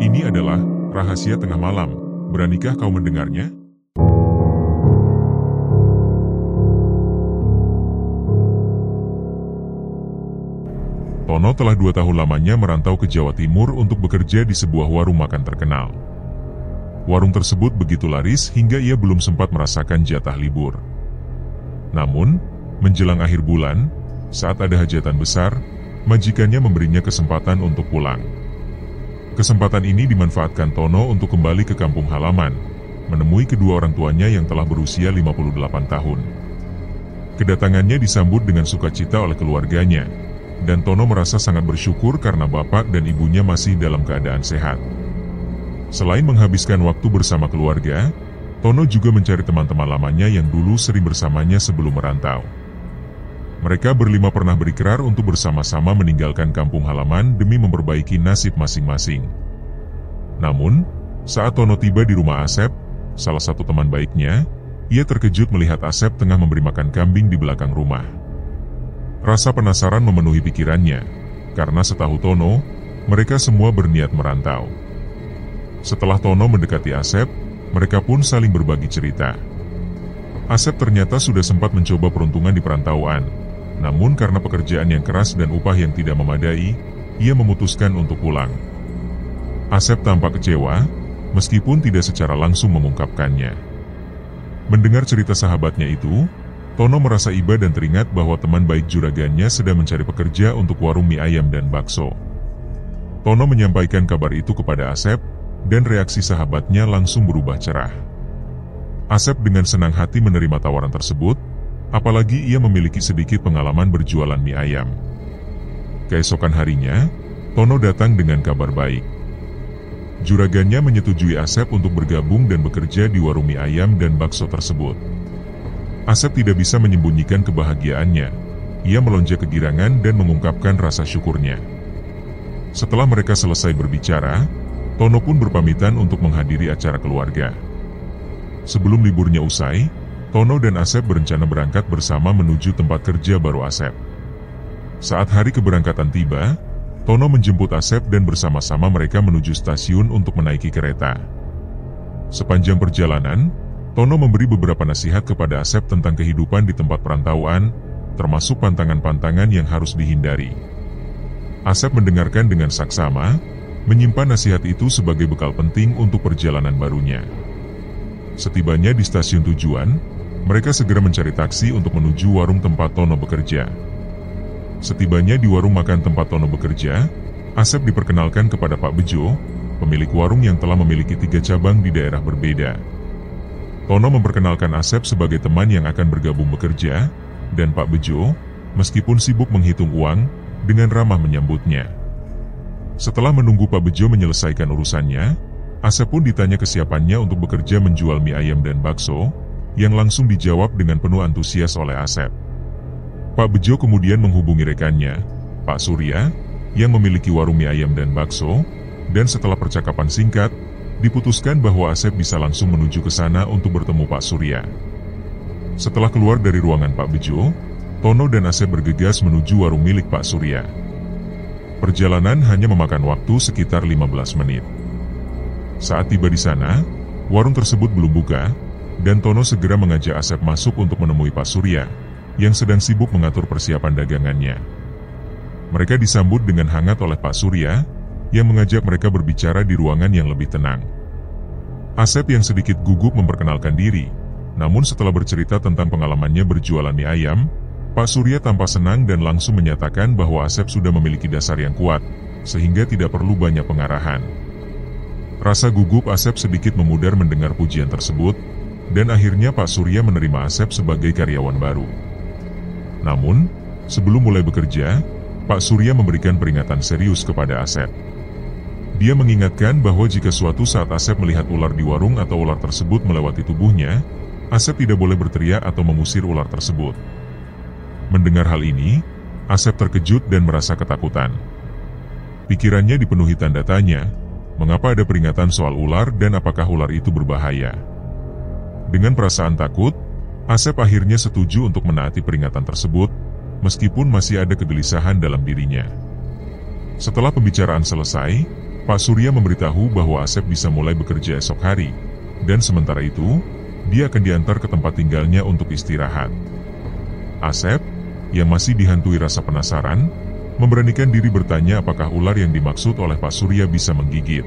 Ini adalah rahasia tengah malam. Beranikah kau mendengarnya? Tono telah 2 tahun lamanya merantau ke Jawa Timur untuk bekerja di sebuah warung makan terkenal. Warung tersebut begitu laris hingga ia belum sempat merasakan jatah libur. Namun, menjelang akhir bulan, saat ada hajatan besar, majikannya memberinya kesempatan untuk pulang. Kesempatan ini dimanfaatkan Tono untuk kembali ke kampung halaman, menemui kedua orang tuanya yang telah berusia 58 tahun. Kedatangannya disambut dengan sukacita oleh keluarganya, dan Tono merasa sangat bersyukur karena bapak dan ibunya masih dalam keadaan sehat. Selain menghabiskan waktu bersama keluarga, Tono juga mencari teman-teman lamanya yang dulu sering bersamanya sebelum merantau. Mereka berlima pernah berikrar untuk bersama-sama meninggalkan kampung halaman demi memperbaiki nasib masing-masing. Namun, saat Tono tiba di rumah Asep, salah satu teman baiknya, ia terkejut melihat Asep tengah memberi makan kambing di belakang rumah. Rasa penasaran memenuhi pikirannya, karena setahu Tono, mereka semua berniat merantau. Setelah Tono mendekati Asep, mereka pun saling berbagi cerita. Asep ternyata sudah sempat mencoba peruntungan di perantauan, namun karena pekerjaan yang keras dan upah yang tidak memadai, ia memutuskan untuk pulang. Asep tampak kecewa, meskipun tidak secara langsung mengungkapkannya. Mendengar cerita sahabatnya itu, Tono merasa iba dan teringat bahwa teman baik juragannya sedang mencari pekerja untuk warung mie ayam dan bakso. Tono menyampaikan kabar itu kepada Asep, dan reaksi sahabatnya langsung berubah cerah. Asep dengan senang hati menerima tawaran tersebut, apalagi ia memiliki sedikit pengalaman berjualan mie ayam. Keesokan harinya, Tono datang dengan kabar baik. Juragannya menyetujui Asep untuk bergabung dan bekerja di warung mie ayam dan bakso tersebut. Asep tidak bisa menyembunyikan kebahagiaannya. Ia melonjak kegirangan dan mengungkapkan rasa syukurnya. Setelah mereka selesai berbicara, Tono pun berpamitan untuk menghadiri acara keluarga. Sebelum liburnya usai, Tono dan Asep berencana berangkat bersama menuju tempat kerja baru Asep. Saat hari keberangkatan tiba, Tono menjemput Asep dan bersama-sama mereka menuju stasiun untuk menaiki kereta. Sepanjang perjalanan, Tono memberi beberapa nasihat kepada Asep tentang kehidupan di tempat perantauan, termasuk pantangan-pantangan yang harus dihindari. Asep mendengarkan dengan saksama, menyimpan nasihat itu sebagai bekal penting untuk perjalanan barunya. Setibanya di stasiun tujuan, mereka segera mencari taksi untuk menuju warung tempat Tono bekerja. Setibanya di warung makan tempat Tono bekerja, Asep diperkenalkan kepada Pak Bejo, pemilik warung yang telah memiliki 3 cabang di daerah berbeda. Tono memperkenalkan Asep sebagai teman yang akan bergabung bekerja, dan Pak Bejo, meskipun sibuk menghitung uang, dengan ramah menyambutnya. Setelah menunggu Pak Bejo menyelesaikan urusannya, Asep pun ditanya kesiapannya untuk bekerja menjual mie ayam dan bakso, yang langsung dijawab dengan penuh antusias oleh Asep. Pak Bejo kemudian menghubungi rekannya, Pak Surya, yang memiliki warung mie ayam dan bakso, dan setelah percakapan singkat, diputuskan bahwa Asep bisa langsung menuju ke sana untuk bertemu Pak Surya. Setelah keluar dari ruangan Pak Bejo, Tono dan Asep bergegas menuju warung milik Pak Surya. Perjalanan hanya memakan waktu sekitar 15 menit. Saat tiba di sana, warung tersebut belum buka, dan Tono segera mengajak Asep masuk untuk menemui Pak Surya, yang sedang sibuk mengatur persiapan dagangannya. Mereka disambut dengan hangat oleh Pak Surya, yang mengajak mereka berbicara di ruangan yang lebih tenang. Asep yang sedikit gugup memperkenalkan diri, namun setelah bercerita tentang pengalamannya berjualan mie ayam, Pak Surya tampak senang dan langsung menyatakan bahwa Asep sudah memiliki dasar yang kuat, sehingga tidak perlu banyak pengarahan. Rasa gugup Asep sedikit memudar mendengar pujian tersebut, dan akhirnya Pak Surya menerima Asep sebagai karyawan baru. Namun, sebelum mulai bekerja, Pak Surya memberikan peringatan serius kepada Asep. Dia mengingatkan bahwa jika suatu saat Asep melihat ular di warung atau ular tersebut melewati tubuhnya, Asep tidak boleh berteriak atau mengusir ular tersebut. Mendengar hal ini, Asep terkejut dan merasa ketakutan. Pikirannya dipenuhi tanda tanya, mengapa ada peringatan soal ular dan apakah ular itu berbahaya. Dengan perasaan takut, Asep akhirnya setuju untuk menaati peringatan tersebut, meskipun masih ada kegelisahan dalam dirinya. Setelah pembicaraan selesai, Pak Surya memberitahu bahwa Asep bisa mulai bekerja esok hari, dan sementara itu, dia akan diantar ke tempat tinggalnya untuk istirahat. Asep, yang masih dihantui rasa penasaran, memberanikan diri bertanya apakah ular yang dimaksud oleh Pak Surya bisa menggigit.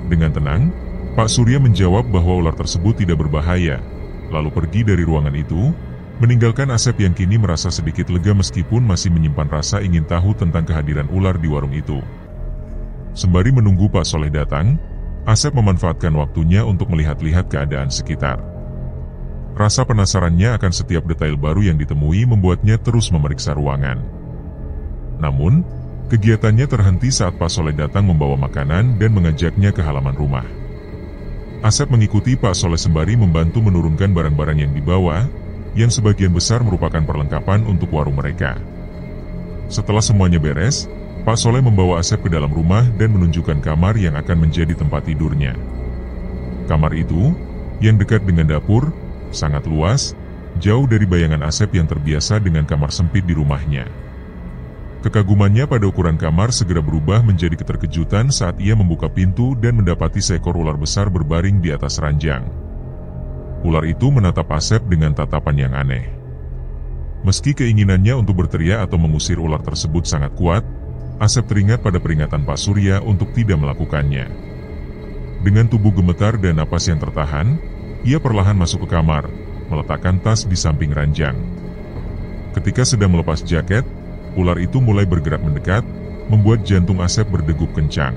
Dengan tenang, Pak Surya menjawab bahwa ular tersebut tidak berbahaya, lalu pergi dari ruangan itu, meninggalkan Asep yang kini merasa sedikit lega meskipun masih menyimpan rasa ingin tahu tentang kehadiran ular di warung itu. Sembari menunggu Pak Soleh datang, Asep memanfaatkan waktunya untuk melihat-lihat keadaan sekitar. Rasa penasarannya akan setiap detail baru yang ditemui membuatnya terus memeriksa ruangan. Namun, kegiatannya terhenti saat Pak Soleh datang membawa makanan dan mengajaknya ke halaman rumah. Asep mengikuti Pak Soleh sembari membantu menurunkan barang-barang yang dibawa, yang sebagian besar merupakan perlengkapan untuk warung mereka. Setelah semuanya beres, Pak Soleh membawa Asep ke dalam rumah dan menunjukkan kamar yang akan menjadi tempat tidurnya. Kamar itu, yang dekat dengan dapur, sangat luas, jauh dari bayangan Asep yang terbiasa dengan kamar sempit di rumahnya. Kekagumannya pada ukuran kamar segera berubah menjadi keterkejutan saat ia membuka pintu dan mendapati seekor ular besar berbaring di atas ranjang. Ular itu menatap Asep dengan tatapan yang aneh. Meski keinginannya untuk berteriak atau mengusir ular tersebut sangat kuat, Asep teringat pada peringatan Pak Surya untuk tidak melakukannya. Dengan tubuh gemetar dan napas yang tertahan, ia perlahan masuk ke kamar, meletakkan tas di samping ranjang. Ketika sedang melepas jaket, ular itu mulai bergerak mendekat, membuat jantung Asep berdegup kencang.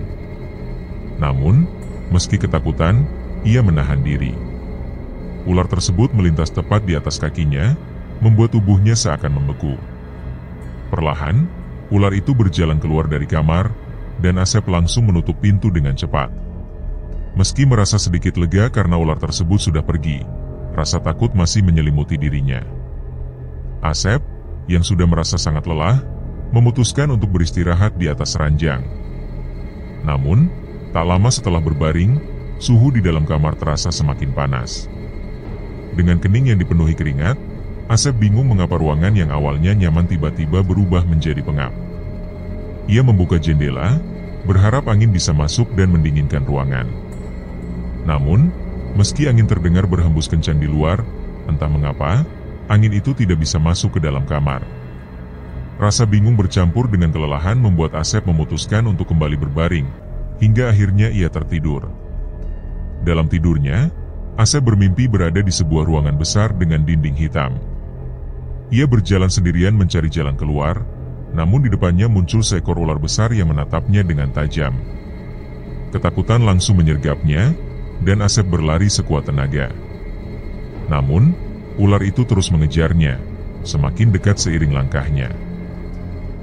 Namun, meski ketakutan, ia menahan diri. Ular tersebut melintas tepat di atas kakinya, membuat tubuhnya seakan membeku. Perlahan, ular itu berjalan keluar dari kamar, dan Asep langsung menutup pintu dengan cepat. Meski merasa sedikit lega karena ular tersebut sudah pergi, rasa takut masih menyelimuti dirinya. Asep, yang sudah merasa sangat lelah, memutuskan untuk beristirahat di atas ranjang. Namun, tak lama setelah berbaring, suhu di dalam kamar terasa semakin panas. Dengan kening yang dipenuhi keringat, Asep bingung mengapa ruangan yang awalnya nyaman tiba-tiba berubah menjadi pengap. Ia membuka jendela, berharap angin bisa masuk dan mendinginkan ruangan. Namun, meski angin terdengar berhembus kencang di luar, entah mengapa, angin itu tidak bisa masuk ke dalam kamar. Rasa bingung bercampur dengan kelelahan membuat Asep memutuskan untuk kembali berbaring, hingga akhirnya ia tertidur. Dalam tidurnya, Asep bermimpi berada di sebuah ruangan besar dengan dinding hitam. Ia berjalan sendirian mencari jalan keluar, namun di depannya muncul seekor ular besar yang menatapnya dengan tajam. Ketakutan langsung menyergapnya, dan Asep berlari sekuat tenaga. Namun, ular itu terus mengejarnya, semakin dekat seiring langkahnya.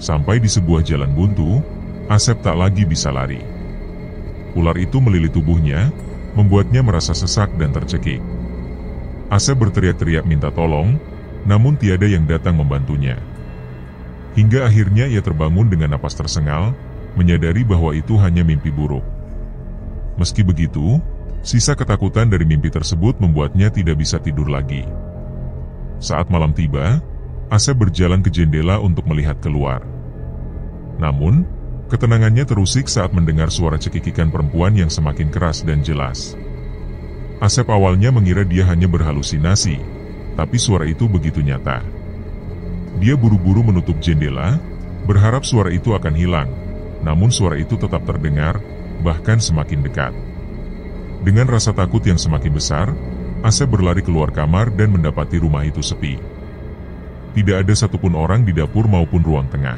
Sampai di sebuah jalan buntu, Asep tak lagi bisa lari. Ular itu melilit tubuhnya, membuatnya merasa sesak dan tercekik. Asep berteriak-teriak minta tolong, namun tiada yang datang membantunya. Hingga akhirnya ia terbangun dengan napas tersengal, menyadari bahwa itu hanya mimpi buruk. Meski begitu, sisa ketakutan dari mimpi tersebut membuatnya tidak bisa tidur lagi. Saat malam tiba, Asep berjalan ke jendela untuk melihat keluar. Namun, ketenangannya terusik saat mendengar suara cekikikan perempuan yang semakin keras dan jelas. Asep awalnya mengira dia hanya berhalusinasi, tapi suara itu begitu nyata. Dia buru-buru menutup jendela, berharap suara itu akan hilang, namun suara itu tetap terdengar, bahkan semakin dekat. Dengan rasa takut yang semakin besar, Asep berlari keluar kamar dan mendapati rumah itu sepi. Tidak ada satupun orang di dapur maupun ruang tengah.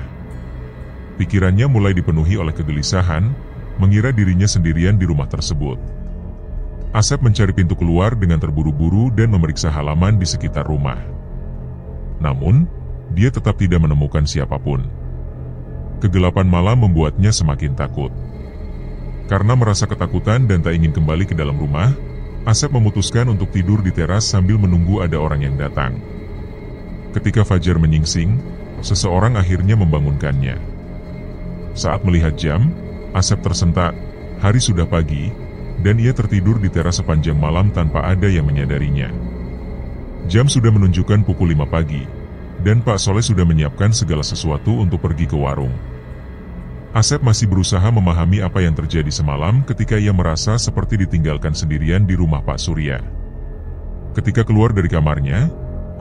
Pikirannya mulai dipenuhi oleh kegelisahan, mengira dirinya sendirian di rumah tersebut. Asep mencari pintu keluar dengan terburu-buru dan memeriksa halaman di sekitar rumah. Namun, dia tetap tidak menemukan siapapun. Kegelapan malam membuatnya semakin takut. Karena merasa ketakutan dan tak ingin kembali ke dalam rumah, Asep memutuskan untuk tidur di teras sambil menunggu ada orang yang datang. Ketika fajar menyingsing, seseorang akhirnya membangunkannya. Saat melihat jam, Asep tersentak, hari sudah pagi, dan ia tertidur di teras sepanjang malam tanpa ada yang menyadarinya. Jam sudah menunjukkan pukul 5 pagi, dan Pak Soleh sudah menyiapkan segala sesuatu untuk pergi ke warung. Asep masih berusaha memahami apa yang terjadi semalam ketika ia merasa seperti ditinggalkan sendirian di rumah Pak Surya. Ketika keluar dari kamarnya,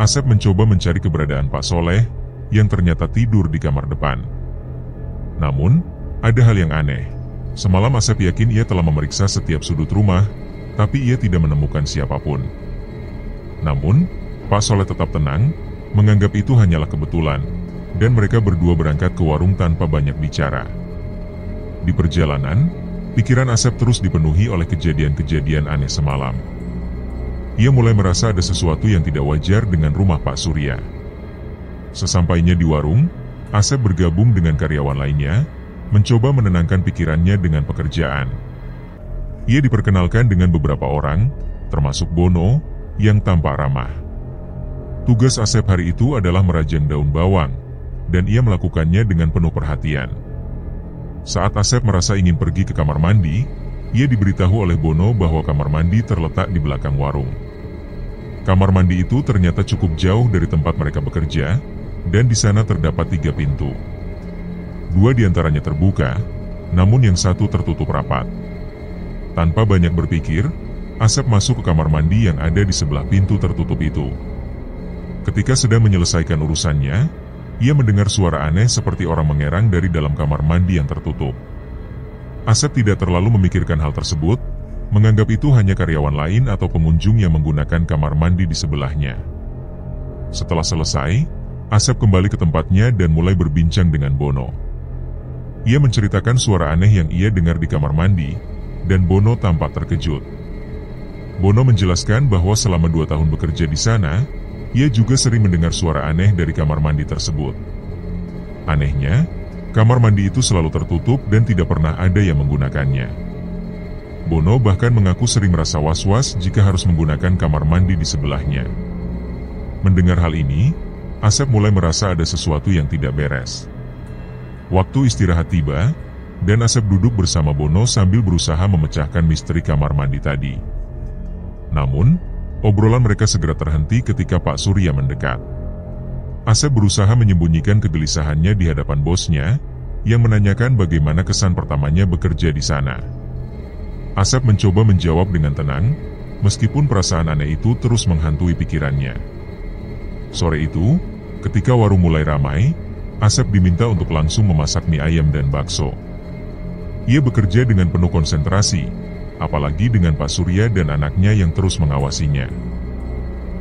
Asep mencoba mencari keberadaan Pak Soleh yang ternyata tidur di kamar depan. Namun, ada hal yang aneh. Semalam Asep yakin ia telah memeriksa setiap sudut rumah, tapi ia tidak menemukan siapapun. Namun, Pak Soleh tetap tenang, menganggap itu hanyalah kebetulan, dan mereka berdua berangkat ke warung tanpa banyak bicara. Di perjalanan, pikiran Asep terus dipenuhi oleh kejadian-kejadian aneh semalam. Ia mulai merasa ada sesuatu yang tidak wajar dengan rumah Pak Surya. Sesampainya di warung, Asep bergabung dengan karyawan lainnya, mencoba menenangkan pikirannya dengan pekerjaan. Ia diperkenalkan dengan beberapa orang, termasuk Bono, yang tampak ramah. Tugas Asep hari itu adalah merajang daun bawang, dan ia melakukannya dengan penuh perhatian. Saat Asep merasa ingin pergi ke kamar mandi, ia diberitahu oleh Bono bahwa kamar mandi terletak di belakang warung. Kamar mandi itu ternyata cukup jauh dari tempat mereka bekerja, dan di sana terdapat 3 pintu. 2 diantaranya terbuka, namun yang satu tertutup rapat. Tanpa banyak berpikir, Asep masuk ke kamar mandi yang ada di sebelah pintu tertutup itu. Ketika sedang menyelesaikan urusannya, ia mendengar suara aneh seperti orang mengerang dari dalam kamar mandi yang tertutup. Asep tidak terlalu memikirkan hal tersebut, menganggap itu hanya karyawan lain atau pengunjung yang menggunakan kamar mandi di sebelahnya. Setelah selesai, Asep kembali ke tempatnya dan mulai berbincang dengan Bono. Ia menceritakan suara aneh yang ia dengar di kamar mandi, dan Bono tampak terkejut. Bono menjelaskan bahwa selama 2 tahun bekerja di sana, ia juga sering mendengar suara aneh dari kamar mandi tersebut. Anehnya, kamar mandi itu selalu tertutup dan tidak pernah ada yang menggunakannya. Bono bahkan mengaku sering merasa was-was jika harus menggunakan kamar mandi di sebelahnya. Mendengar hal ini, Asep mulai merasa ada sesuatu yang tidak beres. Waktu istirahat tiba, dan Asep duduk bersama Bono sambil berusaha memecahkan misteri kamar mandi tadi. Namun, obrolan mereka segera terhenti ketika Pak Surya mendekat. Asep berusaha menyembunyikan kegelisahannya di hadapan bosnya, yang menanyakan bagaimana kesan pertamanya bekerja di sana. Asep mencoba menjawab dengan tenang, meskipun perasaan aneh itu terus menghantui pikirannya. Sore itu, ketika warung mulai ramai, Asep diminta untuk langsung memasak mie ayam dan bakso. Ia bekerja dengan penuh konsentrasi, apalagi dengan Pak Surya dan anaknya yang terus mengawasinya.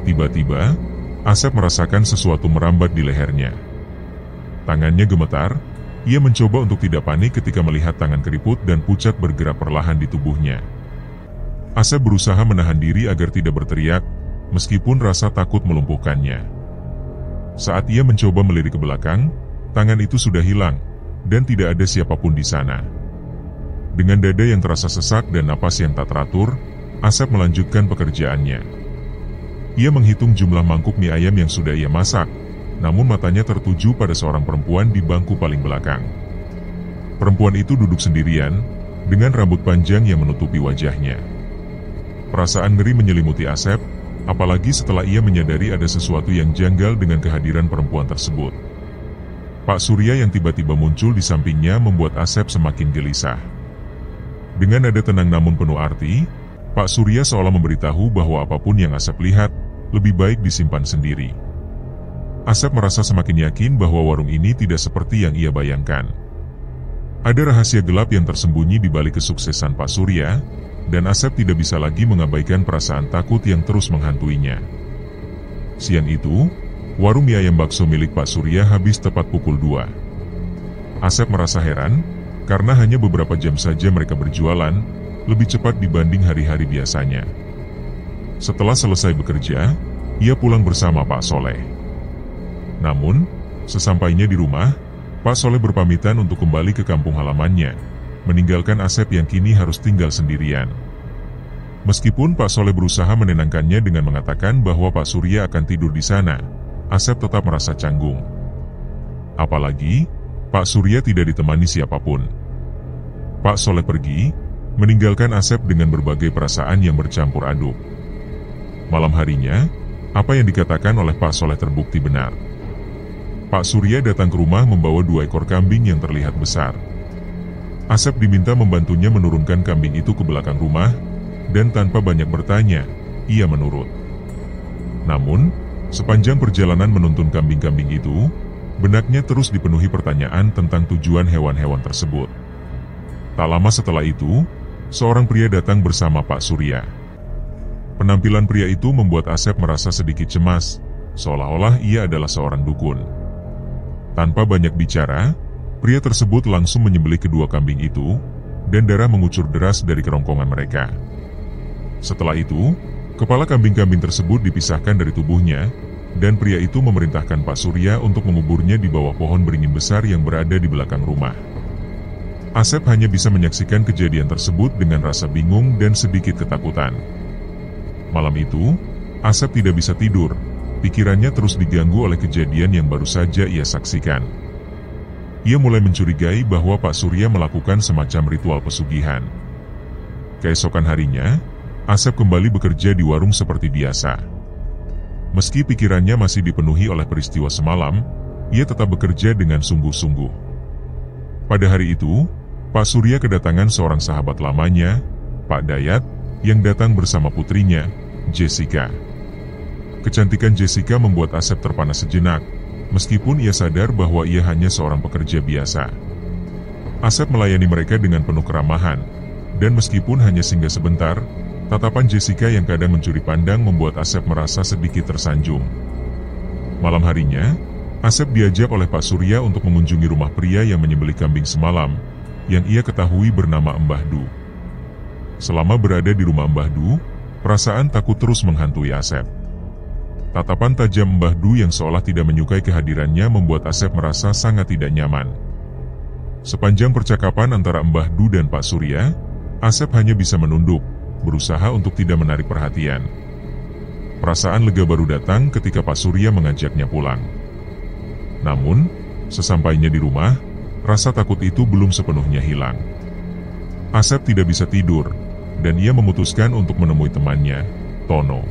Tiba-tiba, Asep merasakan sesuatu merambat di lehernya. Tangannya gemetar, ia mencoba untuk tidak panik ketika melihat tangan keriput dan pucat bergerak perlahan di tubuhnya. Asep berusaha menahan diri agar tidak berteriak, meskipun rasa takut melumpuhkannya. Saat ia mencoba melirik ke belakang, tangan itu sudah hilang, dan tidak ada siapapun di sana. Dengan dada yang terasa sesak dan napas yang tak teratur, Asep melanjutkan pekerjaannya. Ia menghitung jumlah mangkuk mie ayam yang sudah ia masak, namun matanya tertuju pada seorang perempuan di bangku paling belakang. Perempuan itu duduk sendirian, dengan rambut panjang yang menutupi wajahnya. Perasaan ngeri menyelimuti Asep, apalagi setelah ia menyadari ada sesuatu yang janggal dengan kehadiran perempuan tersebut. Pak Surya yang tiba-tiba muncul di sampingnya membuat Asep semakin gelisah. Dengan nada tenang namun penuh arti, Pak Surya seolah memberitahu bahwa apapun yang Asep lihat, lebih baik disimpan sendiri. Asep merasa semakin yakin bahwa warung ini tidak seperti yang ia bayangkan. Ada rahasia gelap yang tersembunyi di balik kesuksesan Pak Surya, dan Asep tidak bisa lagi mengabaikan perasaan takut yang terus menghantuinya. Siang itu, warung mie ayam bakso milik Pak Surya habis tepat pukul 2. Asep merasa heran, karena hanya beberapa jam saja mereka berjualan, lebih cepat dibanding hari-hari biasanya. Setelah selesai bekerja, ia pulang bersama Pak Soleh. Namun, sesampainya di rumah, Pak Soleh berpamitan untuk kembali ke kampung halamannya, meninggalkan Asep yang kini harus tinggal sendirian. Meskipun Pak Soleh berusaha menenangkannya dengan mengatakan bahwa Pak Surya akan tidur di sana, Asep tetap merasa canggung. Apalagi, Pak Surya tidak ditemani siapapun. Pak Soleh pergi, meninggalkan Asep dengan berbagai perasaan yang bercampur aduk. Malam harinya, apa yang dikatakan oleh Pak Soleh terbukti benar. Pak Surya datang ke rumah membawa 2 ekor kambing yang terlihat besar. Asep diminta membantunya menurunkan kambing itu ke belakang rumah, dan tanpa banyak bertanya, ia menurut. Namun, sepanjang perjalanan menuntun kambing-kambing itu, benaknya terus dipenuhi pertanyaan tentang tujuan hewan-hewan tersebut. Tak lama setelah itu, seorang pria datang bersama Pak Surya. Penampilan pria itu membuat Asep merasa sedikit cemas, seolah-olah ia adalah seorang dukun. Tanpa banyak bicara, pria tersebut langsung menyembelih kedua kambing itu, dan darah mengucur deras dari kerongkongan mereka. Setelah itu, kepala kambing-kambing tersebut dipisahkan dari tubuhnya, dan pria itu memerintahkan Pak Surya untuk menguburnya di bawah pohon beringin besar yang berada di belakang rumah. Asep hanya bisa menyaksikan kejadian tersebut dengan rasa bingung dan sedikit ketakutan. Malam itu, Asep tidak bisa tidur, pikirannya terus diganggu oleh kejadian yang baru saja ia saksikan. Ia mulai mencurigai bahwa Pak Surya melakukan semacam ritual pesugihan. Keesokan harinya, Asep kembali bekerja di warung seperti biasa. Meski pikirannya masih dipenuhi oleh peristiwa semalam, ia tetap bekerja dengan sungguh-sungguh. Pada hari itu, Pak Surya kedatangan seorang sahabat lamanya, Pak Dayat, yang datang bersama putrinya, Jessica. Kecantikan Jessica membuat Asep terpana sejenak, meskipun ia sadar bahwa ia hanya seorang pekerja biasa. Asep melayani mereka dengan penuh keramahan, dan meskipun hanya singgah sebentar, tatapan Jessica yang kadang mencuri pandang membuat Asep merasa sedikit tersanjung. Malam harinya, Asep diajak oleh Pak Surya untuk mengunjungi rumah pria yang menyembelih kambing semalam, yang ia ketahui bernama Mbah Du. Selama berada di rumah Mbah Du, perasaan takut terus menghantui Asep. Tatapan tajam Mbah Du yang seolah tidak menyukai kehadirannya membuat Asep merasa sangat tidak nyaman. Sepanjang percakapan antara Mbah Du dan Pak Surya, Asep hanya bisa menunduk, berusaha untuk tidak menarik perhatian. Perasaan lega baru datang ketika Pak Surya mengajaknya pulang. Namun, sesampainya di rumah, rasa takut itu belum sepenuhnya hilang. Asep tidak bisa tidur, dan ia memutuskan untuk menemui temannya, Tono.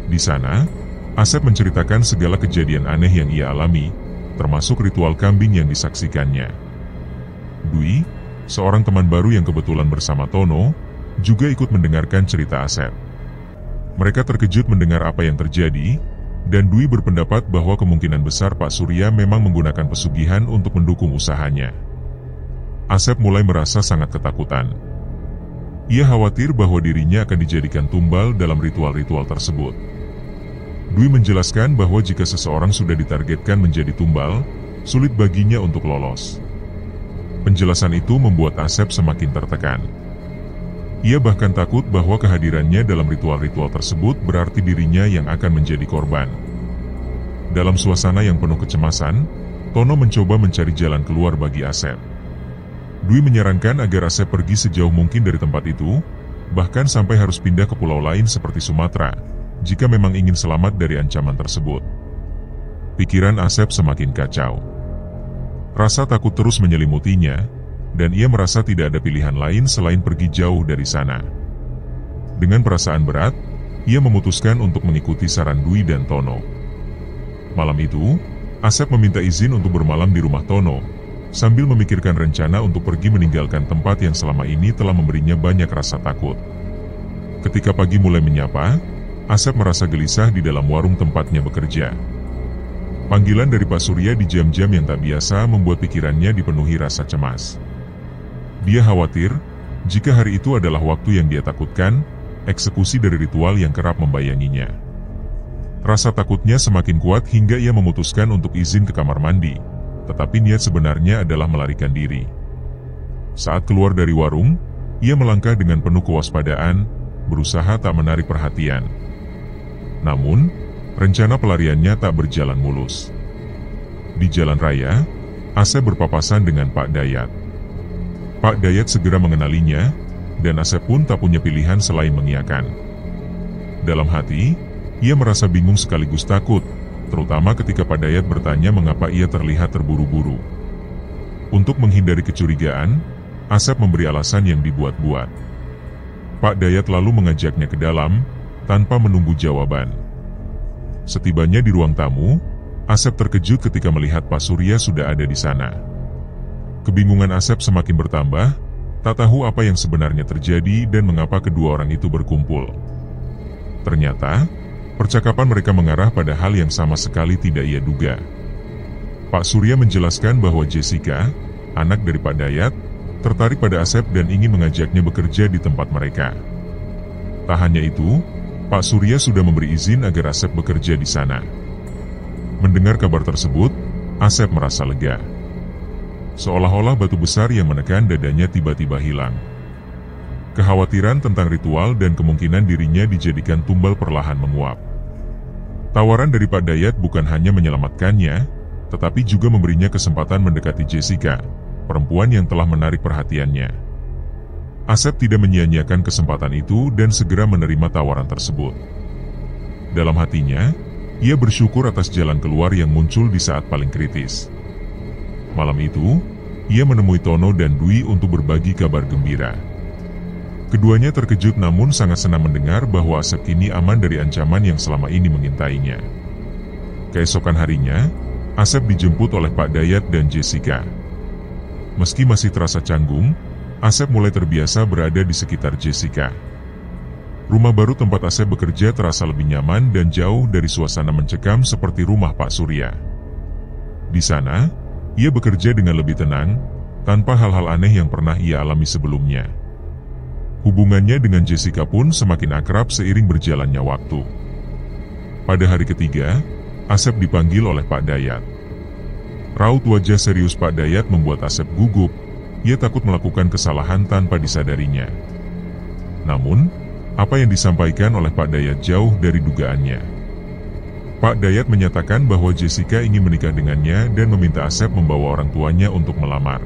Di sana, Asep menceritakan segala kejadian aneh yang ia alami, termasuk ritual kambing yang disaksikannya. Dwi, seorang teman baru yang kebetulan bersama Tono, juga ikut mendengarkan cerita Asep. Mereka terkejut mendengar apa yang terjadi, dan Dwi berpendapat bahwa kemungkinan besar Pak Surya memang menggunakan pesugihan untuk mendukung usahanya. Asep mulai merasa sangat ketakutan. Ia khawatir bahwa dirinya akan dijadikan tumbal dalam ritual-ritual tersebut. Dwi menjelaskan bahwa jika seseorang sudah ditargetkan menjadi tumbal, sulit baginya untuk lolos. Penjelasan itu membuat Asep semakin tertekan. Ia bahkan takut bahwa kehadirannya dalam ritual-ritual tersebut berarti dirinya yang akan menjadi korban. Dalam suasana yang penuh kecemasan, Tono mencoba mencari jalan keluar bagi Asep. Dwi menyarankan agar Asep pergi sejauh mungkin dari tempat itu, bahkan sampai harus pindah ke pulau lain seperti Sumatera, jika memang ingin selamat dari ancaman tersebut. Pikiran Asep semakin kacau. Rasa takut terus menyelimutinya, dan ia merasa tidak ada pilihan lain selain pergi jauh dari sana. Dengan perasaan berat, ia memutuskan untuk mengikuti saran Dwi dan Tono. Malam itu, Asep meminta izin untuk bermalam di rumah Tono, sambil memikirkan rencana untuk pergi meninggalkan tempat yang selama ini telah memberinya banyak rasa takut. Ketika pagi mulai menyapa, Asep merasa gelisah di dalam warung tempatnya bekerja. Panggilan dari Pak Surya di jam-jam yang tak biasa membuat pikirannya dipenuhi rasa cemas. Dia khawatir, jika hari itu adalah waktu yang dia takutkan, eksekusi dari ritual yang kerap membayanginya. Rasa takutnya semakin kuat hingga ia memutuskan untuk izin ke kamar mandi, tetapi niat sebenarnya adalah melarikan diri. Saat keluar dari warung, ia melangkah dengan penuh kewaspadaan, berusaha tak menarik perhatian. Namun, rencana pelariannya tak berjalan mulus. Di jalan raya, Asep berpapasan dengan Pak Dayat. Pak Dayat segera mengenalinya, dan Asep pun tak punya pilihan selain mengiyakan. Dalam hati, ia merasa bingung sekaligus takut, terutama ketika Pak Dayat bertanya mengapa ia terlihat terburu-buru. Untuk menghindari kecurigaan, Asep memberi alasan yang dibuat-buat. Pak Dayat lalu mengajaknya ke dalam, tanpa menunggu jawaban. Setibanya di ruang tamu, Asep terkejut ketika melihat Pak Surya sudah ada di sana. Kebingungan Asep semakin bertambah, tak tahu apa yang sebenarnya terjadi dan mengapa kedua orang itu berkumpul. Ternyata, percakapan mereka mengarah pada hal yang sama sekali tidak ia duga. Pak Surya menjelaskan bahwa Jessica, anak dari Pak Dayat, tertarik pada Asep dan ingin mengajaknya bekerja di tempat mereka. Tak hanya itu, Pak Surya sudah memberi izin agar Asep bekerja di sana. Mendengar kabar tersebut, Asep merasa lega. Seolah-olah batu besar yang menekan dadanya tiba-tiba hilang. Kekhawatiran tentang ritual dan kemungkinan dirinya dijadikan tumbal perlahan menguap. Tawaran dari Pak Dayat bukan hanya menyelamatkannya, tetapi juga memberinya kesempatan mendekati Jessica, perempuan yang telah menarik perhatiannya. Asep tidak menyia-nyiakan kesempatan itu dan segera menerima tawaran tersebut. Dalam hatinya, ia bersyukur atas jalan keluar yang muncul di saat paling kritis. Malam itu, ia menemui Tono dan Dwi untuk berbagi kabar gembira. Keduanya terkejut namun sangat senang mendengar bahwa Asep kini aman dari ancaman yang selama ini mengintainya. Keesokan harinya, Asep dijemput oleh Pak Dayat dan Jessica. Meski masih terasa canggung, Asep mulai terbiasa berada di sekitar Jessica. Rumah baru tempat Asep bekerja terasa lebih nyaman dan jauh dari suasana mencekam seperti rumah Pak Surya. Di sana, ia bekerja dengan lebih tenang, tanpa hal-hal aneh yang pernah ia alami sebelumnya. Hubungannya dengan Jessica pun semakin akrab seiring berjalannya waktu. Pada hari ketiga, Asep dipanggil oleh Pak Dayat. Raut wajah serius Pak Dayat membuat Asep gugup, ia takut melakukan kesalahan tanpa disadarinya. Namun, apa yang disampaikan oleh Pak Dayat jauh dari dugaannya. Pak Dayat menyatakan bahwa Jessica ingin menikah dengannya dan meminta Asep membawa orang tuanya untuk melamar.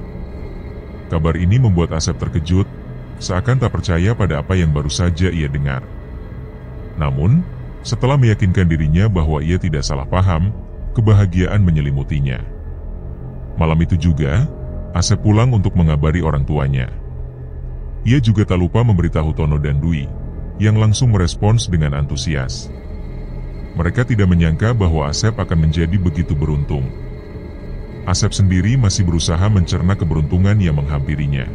Kabar ini membuat Asep terkejut, seakan tak percaya pada apa yang baru saja ia dengar. Namun, setelah meyakinkan dirinya bahwa ia tidak salah paham, kebahagiaan menyelimutinya. Malam itu juga, Asep pulang untuk mengabari orang tuanya. Ia juga tak lupa memberitahu Tono dan Dwi, yang langsung merespons dengan antusias. Mereka tidak menyangka bahwa Asep akan menjadi begitu beruntung. Asep sendiri masih berusaha mencerna keberuntungan yang menghampirinya.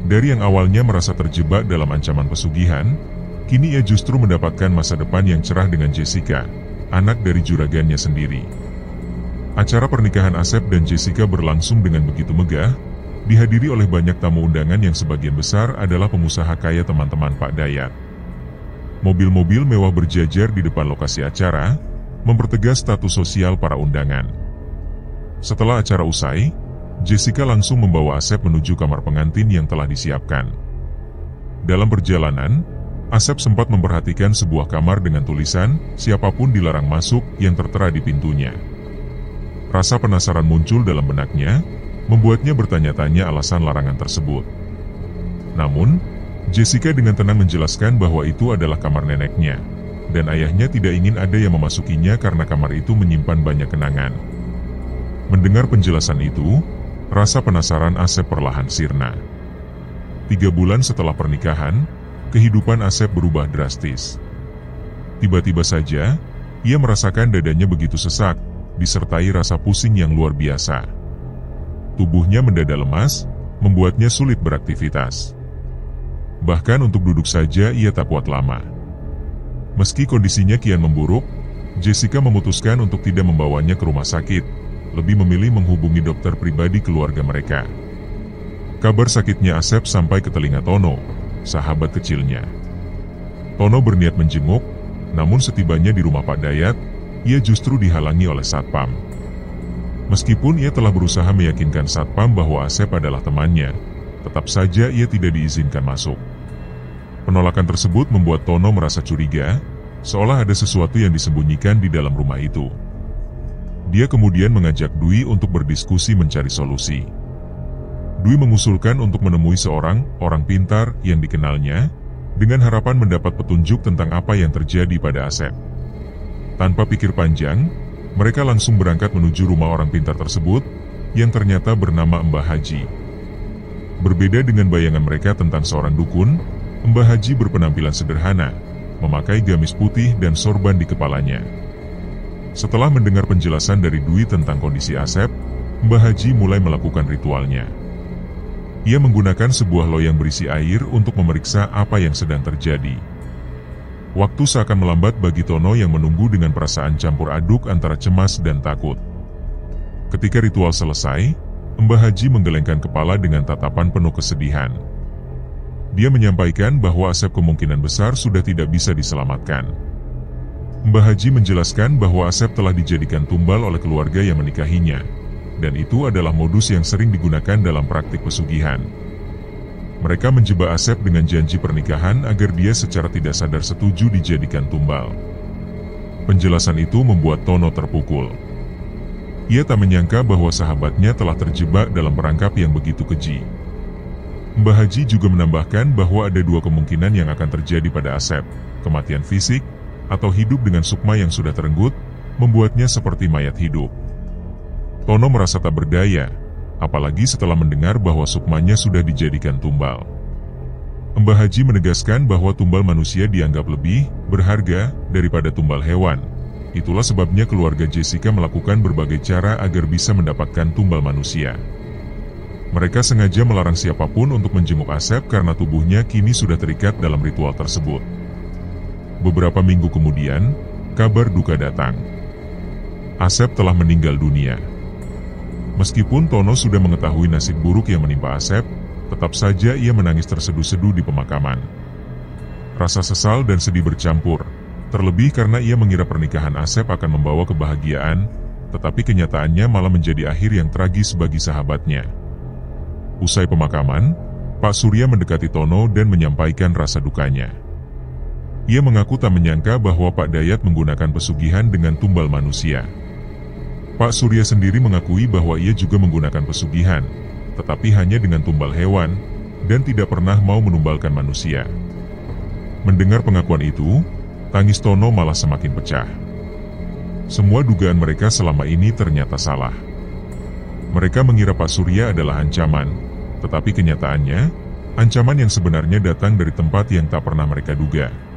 Dari yang awalnya merasa terjebak dalam ancaman pesugihan, kini ia justru mendapatkan masa depan yang cerah dengan Jessica, anak dari juragannya sendiri. Acara pernikahan Asep dan Jessica berlangsung dengan begitu megah, dihadiri oleh banyak tamu undangan yang sebagian besar adalah pengusaha kaya teman-teman Pak Dayat. Mobil-mobil mewah berjajar di depan lokasi acara, mempertegas status sosial para undangan. Setelah acara usai, Jessica langsung membawa Asep menuju kamar pengantin yang telah disiapkan. Dalam perjalanan, Asep sempat memperhatikan sebuah kamar dengan tulisan, "Siapapun dilarang masuk," yang tertera di pintunya. Rasa penasaran muncul dalam benaknya, membuatnya bertanya-tanya alasan larangan tersebut. Namun, Jessica dengan tenang menjelaskan bahwa itu adalah kamar neneknya, dan ayahnya tidak ingin ada yang memasukinya karena kamar itu menyimpan banyak kenangan. Mendengar penjelasan itu, rasa penasaran Asep perlahan sirna. 3 bulan setelah pernikahan, kehidupan Asep berubah drastis. Tiba-tiba saja, ia merasakan dadanya begitu sesak, disertai rasa pusing yang luar biasa. Tubuhnya mendadak lemas, membuatnya sulit beraktivitas. Bahkan untuk duduk saja ia tak kuat lama. Meski kondisinya kian memburuk, Jessica memutuskan untuk tidak membawanya ke rumah sakit, lebih memilih menghubungi dokter pribadi keluarga mereka. Kabar sakitnya Asep sampai ke telinga Tono, sahabat kecilnya. Tono berniat menjenguk, namun setibanya di rumah Pak Dayat, ia justru dihalangi oleh Satpam. Meskipun ia telah berusaha meyakinkan Satpam bahwa Asep adalah temannya, tetap saja ia tidak diizinkan masuk. Penolakan tersebut membuat Tono merasa curiga, seolah ada sesuatu yang disembunyikan di dalam rumah itu. Dia kemudian mengajak Dwi untuk berdiskusi mencari solusi. Dwi mengusulkan untuk menemui seorang orang pintar yang dikenalnya, dengan harapan mendapat petunjuk tentang apa yang terjadi pada Asep. Tanpa pikir panjang, mereka langsung berangkat menuju rumah orang pintar tersebut, yang ternyata bernama Mbah Haji. Berbeda dengan bayangan mereka tentang seorang dukun, Mbah Haji berpenampilan sederhana, memakai gamis putih dan sorban di kepalanya. Setelah mendengar penjelasan dari Dwi tentang kondisi Asep, Mbah Haji mulai melakukan ritualnya. Ia menggunakan sebuah loyang berisi air untuk memeriksa apa yang sedang terjadi. Waktu seakan melambat bagi Tono yang menunggu dengan perasaan campur aduk antara cemas dan takut. Ketika ritual selesai, Mbah Haji menggelengkan kepala dengan tatapan penuh kesedihan. Dia menyampaikan bahwa Asep kemungkinan besar sudah tidak bisa diselamatkan. Mbah Haji menjelaskan bahwa Asep telah dijadikan tumbal oleh keluarga yang menikahinya, dan itu adalah modus yang sering digunakan dalam praktik pesugihan. Mereka menjebak Asep dengan janji pernikahan agar dia secara tidak sadar setuju dijadikan tumbal. Penjelasan itu membuat Tono terpukul. Ia tak menyangka bahwa sahabatnya telah terjebak dalam perangkap yang begitu keji. Mbah Haji juga menambahkan bahwa ada dua kemungkinan yang akan terjadi pada Asep: kematian fisik, atau hidup dengan sukma yang sudah terenggut, membuatnya seperti mayat hidup. Tono merasa tak berdaya, apalagi setelah mendengar bahwa sukmanya sudah dijadikan tumbal. Mbah Haji menegaskan bahwa tumbal manusia dianggap lebih berharga daripada tumbal hewan. Itulah sebabnya keluarga Jessica melakukan berbagai cara agar bisa mendapatkan tumbal manusia. Mereka sengaja melarang siapapun untuk menjenguk Asep karena tubuhnya kini sudah terikat dalam ritual tersebut. Beberapa minggu kemudian, kabar duka datang. Asep telah meninggal dunia. Meskipun Tono sudah mengetahui nasib buruk yang menimpa Asep, tetap saja ia menangis terseduh-seduh di pemakaman. Rasa sesal dan sedih bercampur, terlebih karena ia mengira pernikahan Asep akan membawa kebahagiaan, tetapi kenyataannya malah menjadi akhir yang tragis bagi sahabatnya. Usai pemakaman, Pak Surya mendekati Tono dan menyampaikan rasa dukanya. Ia mengaku tak menyangka bahwa Pak Dayat menggunakan pesugihan dengan tumbal manusia. Pak Surya sendiri mengakui bahwa ia juga menggunakan pesugihan, tetapi hanya dengan tumbal hewan, dan tidak pernah mau menumbalkan manusia. Mendengar pengakuan itu, tangis Tono malah semakin pecah. Semua dugaan mereka selama ini ternyata salah. Mereka mengira Pak Surya adalah ancaman, tetapi kenyataannya, ancaman yang sebenarnya datang dari tempat yang tak pernah mereka duga.